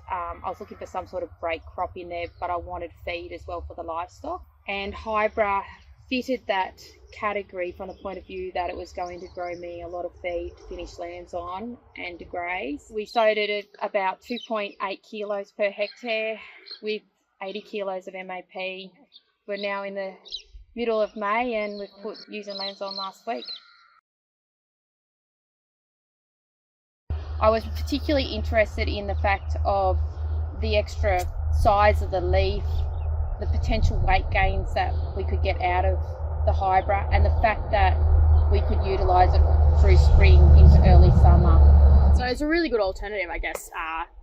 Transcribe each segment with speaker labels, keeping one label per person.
Speaker 1: I was looking for some sort of break crop in there, but I wanted feed as well for the livestock. And Hybra fitted that category from the point of view that it was going to grow me a lot of feed to finish lambs on and to graze. We sowed it at about 2.8 kilos per hectare with 80 kilos of MAP. We're now in the middle of May and we've put ewes and lambs on last week. I was particularly interested in the fact of the extra size of the leaf, the potential weight gains that we could get out of the Hybra, and the fact that we could utilise it through spring into early summer.
Speaker 2: So it's a really good alternative, I guess,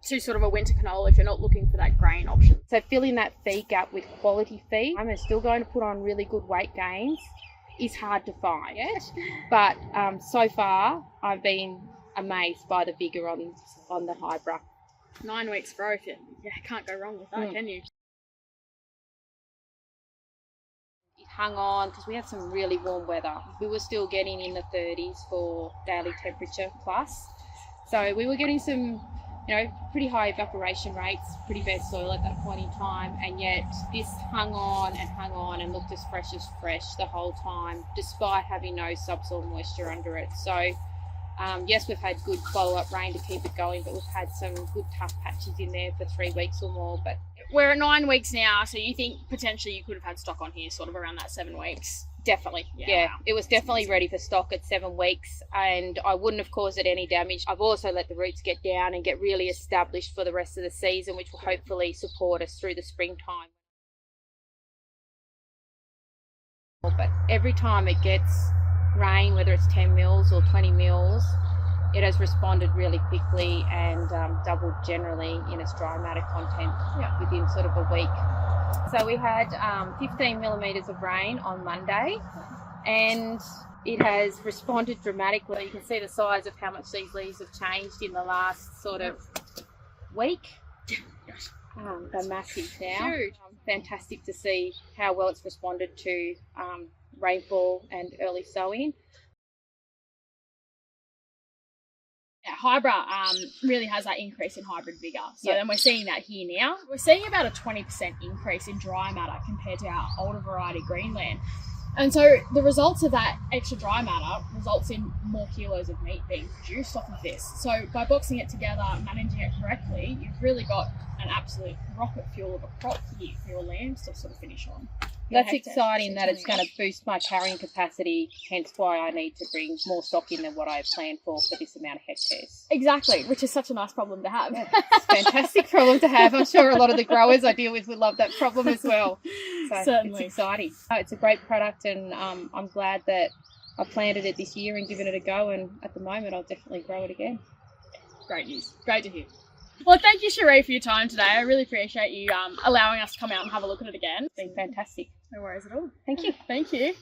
Speaker 2: to sort of a winter canola if you're not looking for that grain option.
Speaker 1: So filling that feed gap with quality feed, I'm still going to put on really good weight gains, is hard to find. But so far, I've been amazed by the vigour on the Hybra.
Speaker 2: 9 weeks growth, yeah, can't go wrong with that, can you?
Speaker 1: It hung on because we had some really warm weather. We were still getting in the 30s for daily temperature plus. So we were getting some, pretty high evaporation rates, pretty bad soil at that point in time, and yet this hung on and looked as fresh the whole time, despite having no subsoil moisture under it. So yes, we've had good follow-up rain to keep it going, but we've had some good tough patches in there for 3 weeks or more. But
Speaker 2: we're at 9 weeks now, so you think potentially you could have had stock on here sort of around that 7 weeks?
Speaker 1: Definitely, yeah. Wow. It was definitely ready for stock at 7 weeks, and I wouldn't have caused it any damage. I've also let the roots get down and get really established for the rest of the season, which will hopefully support us through the springtime. But every time it gets rain, whether it's 10 mils or 20 mils, it has responded really quickly and doubled generally in its dry matter content within sort of a week. So we had 15 millimetres of rain on Monday, and it has responded dramatically. You can see the size of how much these leaves have changed in the last sort of week. They're massive now. Huge. Fantastic to see how well it's responded to rainfall and early sowing.
Speaker 2: Yeah, Hybra really has that increase in hybrid vigour. So then we're seeing that here now. We're seeing about a 20% increase in dry matter compared to our older variety Greenland. And so the results of that extra dry matter results in more kilos of meat being produced off of this. So by boxing it together, managing it correctly, you've really got an absolute rocket fuel of a crop here for your lambs to sort of finish on.
Speaker 1: That's exciting that it's going to boost my carrying capacity, hence why I need to bring more stock in than what I planned for this amount of hectares.
Speaker 2: Exactly, which is such a nice problem to have.
Speaker 1: Yeah, it's a fantastic problem to have. I'm sure a lot of the growers I deal with would love that problem as well. So
Speaker 2: certainly.
Speaker 1: It's exciting. It's a great product, and I'm glad that I planted it this year and given it a go, and at the moment I'll definitely grow it again.
Speaker 2: Great news. Great to hear. Well, thank you, Cherie, for your time today. I really appreciate you allowing us to come out and have a look at it again.
Speaker 1: It's been fantastic.
Speaker 2: No worries at all.
Speaker 1: Thank you.
Speaker 2: Thank you.